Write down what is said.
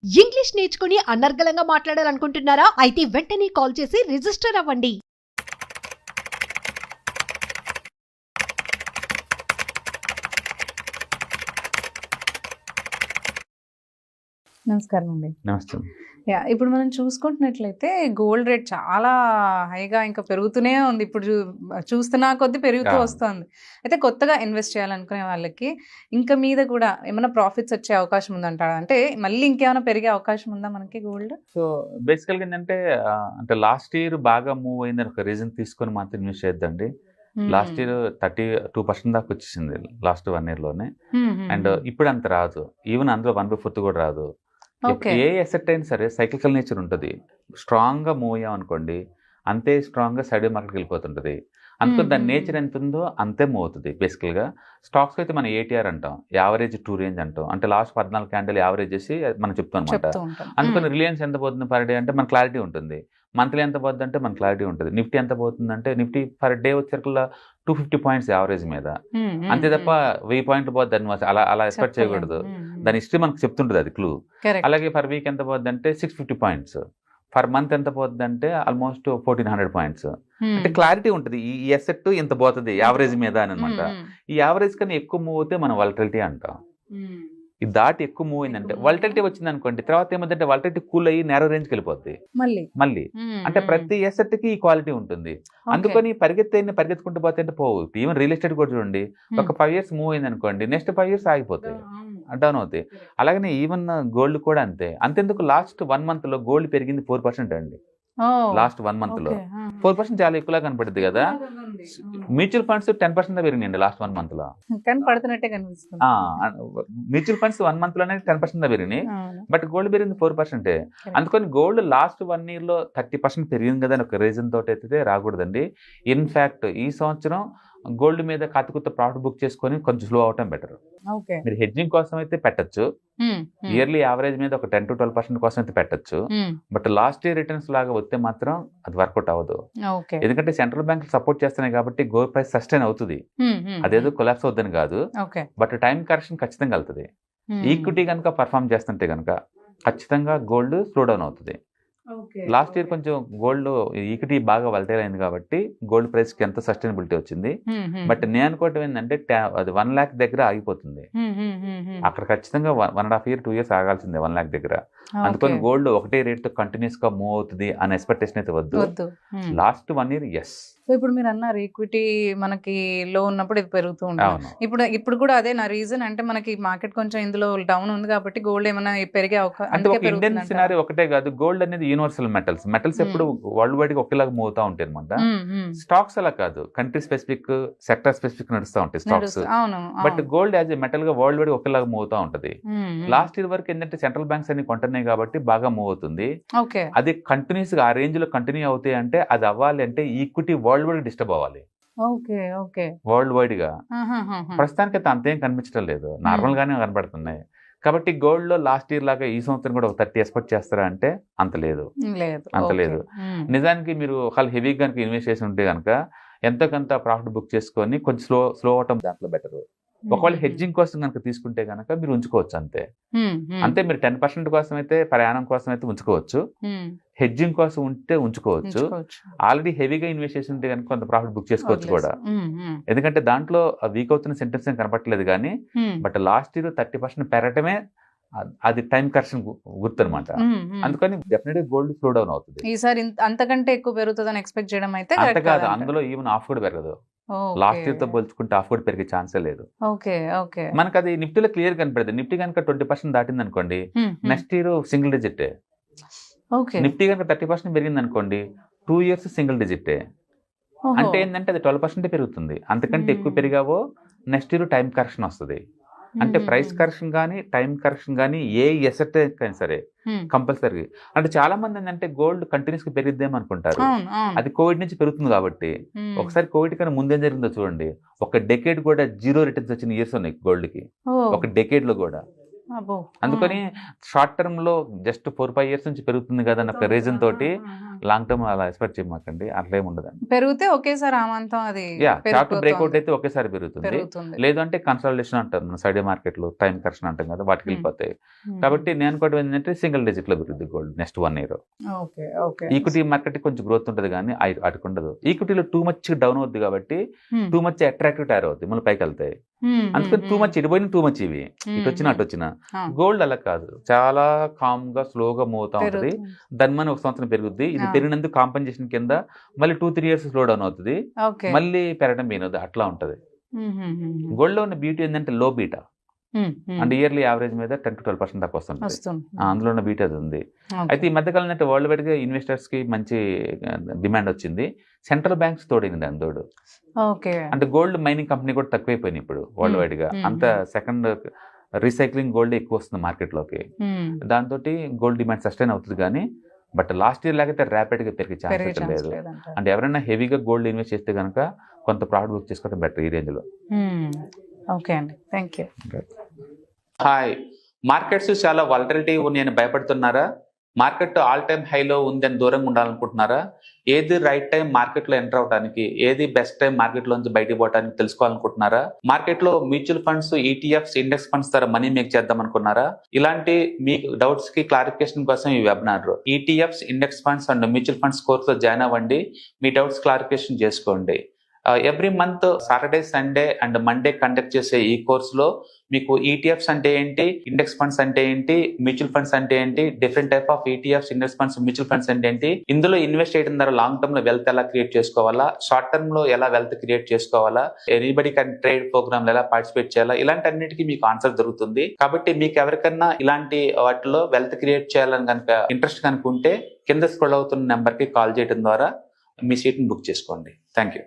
English నేర్చుకుని అనర్గళంగా మాట్లాడాలనుకుంటున్నారా? అయితే వెంటనే కాల్ చేసి రిజిస్టర్ అవ్వండి. నమస్కారం అండి. నమస్తే. ఇప్పుడు మనం చూసుకుంటున్నట్లయితే గోల్డ్ రేట్ చాలా హైగా ఇంకా పెరుగుతూనే ఉంది. ఇప్పుడు చూస్తున్న కొద్దీ పెరుగుతూ వస్తుంది. అయితే కొత్తగా ఇన్వెస్ట్ చేయాలనుకునే వాళ్ళకి ఇంకా మీద కూడా ఏమైనా ప్రాఫిట్స్ వచ్చే అవకాశం ఉందంటారా? అంటే మళ్ళీ ఇంకేమైనా పెరిగే అవకాశం ఉందా మనకి గోల్డ్? సో బేసికల్గా ఏంటంటే అంటే లాస్ట్ ఇయర్ బాగా మూవ్ అయిందని ఒక రీజన్ తీసుకొని మాత్రం ఇన్వెస్ట్ చేయొద్దండి. లాస్ట్ ఇయర్ 32% దాకా వచ్చేసింది లాస్ట్ 1 year లోనే. అండ్ ఇప్పుడు అంత రాదు. ఈవెన్ అందులో 1/4 కూడా రాదు. ఏ అసెట్ అయినా సరే సైక్లికల్ నేచర్ ఉంటుంది. స్ట్రాంగ్గా మూవ్ అయ్యాం అనుకోండి, అంతే స్ట్రాంగ్గా సైడ్ మార్కెట్కి వెళ్ళిపోతుంటుంది. అందుకని దాని నేచర్ ఎంత ఉందో అంతే మూవ్ అవుతుంది. బేసికల్గా స్టాక్స్ అయితే మనం ఏటీఆర్ అంటాం, యావరేజ్ టు రేంజ్ అంటాం. అంటే లాస్ట్ 14 క్యాండిల్ యావరేజ్ చేసి మనం చెప్తాం అనమాట. అందుకని రిలయన్స్ ఎంత పోతుంది పర్ డే అంటే మన క్లారిటీ ఉంటుంది. మంత్లీ ఎంత పోతుంది అంటే మన క్లారిటీ ఉంటుంది. నిఫ్టీ ఎంత పోతుంది అంటే నిఫ్టీ పర్ డే వచ్చేసరికల్లా 250 points యావరేజ్ మీద. అంతే తప్ప 1000 points పోద్ది అని అలా ఎక్స్పెక్ట్ చేయకూడదు. దాని హిస్టరీ మనకు చెప్తుంటుంది, అది క్లూ. అలాగే పర్ వీక్ ఎంత పోద్ది అంటే 650 points. పర్ మంత్ ఎంత పోతుంది అంటే ఆల్మోస్ట్ 1400 points. అంటే క్లారిటీ ఉంటుంది ఈ అసెట్ ఎంత పోతుంది యావరేజ్ మీద అని అనమాట. ఈ యావరేజ్ కన్నా ఎక్కువ మూవ్ అవుతే మనం వాలటిలిటీ అంటాం. ఇది దాటి ఎక్కువ మూవ్ అయిందంటే వాలటిలిటీ వచ్చింది అనుకోండి, తర్వాత ఏమంటే వాలటిలిటీ కూల్ అయ్యి నేరో రేంజ్కి వెళ్ళిపోద్ది మళ్ళీ. అంటే ప్రతి అసెట్ కి ఈ క్వాలిటీ ఉంటుంది. అందుకని పరిగెత్తుకుంటూ పోతే అంటే పోవు. ఈవెన్ రియల్ ఎస్టేట్ కూడా చూడండి, ఒక 5 years మూవ్ అయింది అనుకోండి, నెక్స్ట్ 5 years ఆగిపోతాయి, డౌన్ అవుతాయి. అలాగనే ఈవెన్ గోల్డ్ కూడా అంతే. అంతెందుకు లాస్ట్ 1 month లో గోల్డ్ పెరిగింది 4% అండి. లాస్ట్ 1 month లో 4% చాలా ఎక్కువలా కనపడుద్ది కదా. మ్యూచువల్ ఫండ్స్ 10% పెరిగినాయండి లాస్ట్ 1 month లో. మ్యూచువల్ ఫండ్స్ 1 month లోనే 10% పెరిగినాయి, బట్ గోల్డ్ పెరిగింది 4%. అందుకని గోల్డ్ లాస్ట్ 1 year లో 30% పెరిగింది కదా అని ఒక రీజన్ తోటి అయితే రాకూడదండి. ఇన్ఫాక్ట్ ఈ సంవత్సరం గోల్డ్ మీద కాతికొత్త ప్రాఫిట్ బుక్ చేసుకొని కొంచెం స్లో అవటం బెటర్. మీరు హెడ్జింగ్ కోసం అయితే పెట్టచ్చు, ఇయర్లీ యావరేజ్ మీద ఒక 10 to 12% కోసం అయితే పెట్టచ్చు. బట్ లాస్ట్ ఇయర్ రిటర్న్స్ లాగా వస్తే మాత్రం అది వర్కౌట్ అవ్వదు. ఎందుకంటే సెంట్రల్ బ్యాంక్ సపోర్ట్ చేస్తున్నాయి కాబట్టి గోల్డ్ ప్రైస్ సస్టైన్ అవుతుంది. అదేదో కొలాప్స్ అవుద్దని కాదు, బట్ టైం కరెక్షన్ ఖచ్చితంగా వెళ్తుంది. ఈక్విటీ కనుక పర్ఫామ్ చేస్తుంటే కనుక ఖచ్చితంగా గోల్డ్ స్లో డౌన్ అవుతుంది. లాస్ట్ ఇయర్ కొంచెం గోల్డ్ ఈక్విటీ బాగా వలటైల్ అయింది కాబట్టి గోల్డ్ ప్రైస్ కి ఎంత సస్టైనబిలిటీ వచ్చింది. బట్ నేను అనుకోవటం ఏంటంటే అది 1 lakh దగ్గర ఆగిపోతుంది. అక్కడ ఖచ్చితంగా 1.5 year 2 years ఆగాల్సిందే 1 lakh దగ్గర. అందుకని గోల్డ్ ఒకటే రేట్ తో కంటిన్యూస్ గా మూవ్ అవుతుంది అనే ఎక్స్పెక్టేషన్ అయితే వద్దు. Last 1 year yes. సో ఇప్పుడు మీరు అన్నారు ఈక్విటీ మనకి లో ఉన్నప్పుడు ఇది పెరుగుతూ ఉంటుంది. ఇప్పుడు కూడా అదే నా రీజన్. అంటే మనకి మార్కెట్ కొంచెం ఇందులో డౌన్ ఉంది కాబట్టి గోల్డ్ ఏమైనా పెరిగే అంటే ఒక ఇండియన్ సినారీ ఒకటే కాదు. గోల్డ్ అనేది యూనివర్సల్ మెటల్స్ ఎప్పుడు వరల్డ్ వైడ్ గా ఒకేలాగా మూవ్ అవుతా ఉంటాయి అనమాట. స్టాక్స్ అలా కాదు, కంట్రీ స్పెసిఫిక్, సెక్టర్ స్పెసిఫిక్ నడుస్తూ ఉంటాయి stocks. But gold as a metal గా వరల్డ్ వైడ్ ఒకేలాగా మూవ్ అవుతా ఉంటది. లాస్ట్ ఇయర్ వరకు ఏంటంటే సెంట్రల్ బ్యాంక్స్ అన్ని కొంటున్నాయి కాబట్టి బాగా మూవ్ అవుతుంది. అది కంటిన్యూస్ గా ఆ రేంజ్ లో కంటిన్యూ అవుతాయి అంటే అది అవ్వాలి అంటే ఈక్విటీ వరల్డ్ వైడ్ డిస్టర్బ్ అవ్వాలి. వరల్డ్ వైడ్ గా ప్రస్తుతానికి అయితే అంతేం కనిపించడం లేదు, నార్మల్ గానే కనబడుతున్నాయి. కాబట్టి గోల్డ్ లో లాస్ట్ ఇయర్ లాగా ఈ సంవత్సరం కూడా ఒక 30 ఎక్స్పెక్ట్ చేస్తారా అంటే అంత లేదు. నిజానికి మీరు ఒకవేళ హెవీ కనుక ఇన్వెస్ట్ చేసి ఉంటే కనుక ఎంతో కొంత ప్రాఫిట్ బుక్ చేసుకొని కొంచెం స్లో అవటం దాంట్లో బెటర్. ఒకవేళ హెడ్జింగ్ కోసం కనుక తీసుకుంటే కనుక మీరు ఉంచుకోవచ్చు అంతే. మీరు 10% కోసం అయితే ప్రయాణం కోసం అయితే ఉంచుకోవచ్చు, హెడ్జింగ్ కోసం ఉంటే ఉంచుకోవచ్చు. ఆల్రెడీ హెవీగా ఇన్వెస్ట్ చేసి ఉంటే కనుక కొంత ప్రాఫిట్ బుక్ చేసుకోవచ్చు కూడా. ఎందుకంటే దాంట్లో వీక్ అవుతున్న సెంటెన్స్ ఏం కనపట్లేదు కానీ, బట్ లాస్ట్ ఇయర్ 30% పెరగటమే అది టైం కరెక్షన్ గుర్తు అనమాట. అందుకని డెఫినెట్గా గోల్డ్ స్లో డౌన్ అవుతుంది. ఈసారి అంతకంటే ఎక్కువ పెరుగుతుందని ఎక్స్పెక్ట్ చేయడం అయితే అంత కాదు, అందులో ఈవెన్ హాఫ్ కూడా పెరగదు. లాస్ట్ ఇయర్ తో పోల్చుకుంటే హాఫ్ కూడా పెరిగే ఛాన్సే లేదు. మనకు అది నిఫ్టీలో క్లియర్ కనపడుతుంది. నిఫ్టీ కనుక 20% దాటింది అనుకోండి, next year single digit. Nifty కనుక 30% పెరిగింది అనుకోండి, 2 years సింగిల్ డిజిట్. అంటే ఏంటంటే అది 12% పెరుగుతుంది. అంతకంటే ఎక్కువ పెరిగావో నెక్స్ట్ ఇయర్ టైం కరెక్షన్ వస్తుంది. అంటే ప్రైస్ కరెక్షన్ కానీ టైం కరెక్షన్ కానీ ఏ ఎసెట్ అయినా సరే కంపల్సరీ. అంటే చాలా మంది ఏంటంటే గోల్డ్ కంటిన్యూస్ గా పెరిగిద్దేమో అనుకుంటారు, అది కోవిడ్ నుంచి పెరుగుతుంది కాబట్టి. ఒకసారి కోవిడ్ కన్నా ముందేం జరిగిందో చూడండి, ఒక డెకేడ్ కూడా 0 రిటర్న్స్ వచ్చిన ఇయర్స్ ఉన్నాయి గోల్డ్ కి, ఒక డెకేడ్ లో కూడా. అబ్బో. అందుకని షార్ట్ టర్మ్ లో జస్ట్ 4-5 years నుంచి పెరుగుతుంది కదా అన్న రీజన్ తోటి లాంగ్ టర్మ్ అలా ఎక్స్పెక్ట్ చేయమాకండి, అట్లా ఏమి ఉండదండి. పెరిగితే ఒకేసారి ఆమంతం అది చార్ట్ బ్రేక్అవుట్ అయితే ఒకేసారి పెరుగుతుంది, పెరుగుతుంది. లేదంటే కన్సల్టేషన్ అంటారు మన సైడ్ మార్కెట్ లో, టైం కరెక్షన్ అంటాం కదా, వాటికి వెళ్ళిపోతాయి. కాబట్టి నేను అనుకోవడం ఏంటంటే సింగిల్ డిజిట్ లో పెరుగుతుంది gold next 1 year. Okay okay. Equity market కొంచెం గ్రోత్ ఉంటుంది కానీ అటుకు ఉండదు. ఈక్విటీలో టూ మచ్ డౌన్ అవుద్ది కాబట్టి టూ మచ్ అట్రాక్టివ్ టైర్ అవుద్ది, మళ్ళీ పైకి వెళ్తాయి. అందుకని టూ మచ్ ఇడిపోయిన టూ మచ్ ఇవి ఇటు వచ్చిన అటు వచ్చిన. గోల్డ్ అలా కాదు, చాలా కామ్ గా స్లోగా మూవ్ అవుతా ఉంటుంది. దాని మన 1 సంవత్సరం పెరుగుద్ది, ఇది పెరిగినందుకు కాంపెన్సేషన్ కింద మళ్ళీ 2-3 years స్లో డౌన్ అవుతుంది, మళ్ళీ పెరగడం మీనది, అట్లా ఉంటది. గోల్డ్ లో ఉన్న బ్యూటీ ఏంటంటే లో బీటా, అండ్ ఇయర్లీ యావరేజ్ మీద 10-12% దాకా వస్తుంది, అందులో ఉన్న బీటా అది ఉంది. అయితే ఈ మధ్యకాలం అంటే వరల్డ్ వైడ్ గా ఇన్వెస్టర్స్ కి మంచి డిమాండ్ వచ్చింది, సెంట్రల్ బ్యాంక్స్ తోడైంది దాని తోడు. అంటే గోల్డ్ మైనింగ్ కంపెనీ కూడా తక్కువైపోయినాయి ఇప్పుడు వరల్డ్ వైడ్ గా, అంత సెకండ్ రీసైక్లింగ్ గోల్డ్ ఎక్కువ వస్తుంది మార్కెట్ లోకి. దాంతో గోల్డ్ డిమాండ్ సస్టైన్ అవుతుంది కానీ, బట్ లాస్ట్ ఇయర్ లాగైతే ర్యాపిడ్ గా పెరిగే ఛాన్స్ లేదు. అంటే ఎవరైనా హెవీగా గోల్డ్ ఇన్వెస్ట్ చేస్తే కనుక కొంత ప్రాఫిట్ బుక్ చేసుకోవడం బెటర్ ఈ రేంజ్ లో. ఓకే అండి, థ్యాంక్ యూ. హాయ్, మార్కెట్స్ చాలా వాలటిలిటీ ఉన్నాయని భయపడుతున్నారా? మార్కెట్ ఆల్ టైమ్ హైలో ఉందని దూరంగా ఉండాలనుకుంటున్నారా? ఏది రైట్ టైం మార్కెట్ లో ఎంటర్ అవడానికి, ఏది బెస్ట్ టైం మార్కెట్ లోంచి బయటకు పోవడానికి తెలుసుకోవాలనుకుంటున్నారా? మార్కెట్ లో mutual funds, ETFs, index funds ద్వారా మనీ మేక్ చేద్దాం అనుకున్నారా? ఇలాంటి మీ డౌట్స్ కి క్లారిఫికేషన్ కోసం ఈ webinar ETFs, index funds and mutual funds course లో జాయిన్ అవ్వండి, మీ డౌట్స్ క్లారిఫికేషన్ చేసుకోండి. Every month Saturday, Sunday and Monday conduct చేసే ఈ కోర్సులో మీకు ఈటీఎఫ్స్ అంటే ఏంటి, ఇండెక్స్ ఫండ్స్ అంటే ఏంటి, మ్యూచువల్ ఫండ్స్ అంటే ఏంటి, different type of ETFs, index funds, mutual funds అంటే ఏంటి, ఇందులో ఇన్వెస్ట్ చేయడం ద్వారా లాంగ్ టర్మ్ లో వెల్త్ ఎలా క్రియేట్ చేసుకోవాలా, షార్ట్ టర్మ్ లో ఎలా వెల్త్ క్రియేట్ చేసుకోవాలా, ఎనీబడి కెన్ ట్రేడ్ ప్రోగ్రామ్ ఎలా పార్టిసిపేట్ చేయాలా, ఇలాంటి అన్నిటికీ మీకు ఆన్సర్ దొరుకుతుంది. కాబట్టి మీకు ఎవరికన్నా ఇలాంటి వాటిలో వెల్త్ క్రియేట్ చేయాలని కనుక ఇంట్రెస్ట్ కనుక ఉంటే కింద స్క్రోల్ అవుతున్న నెంబర్ కి కాల్ చేయడం ద్వారా మీ సీట్ ని బుక్ చేసుకోండి. Thank you.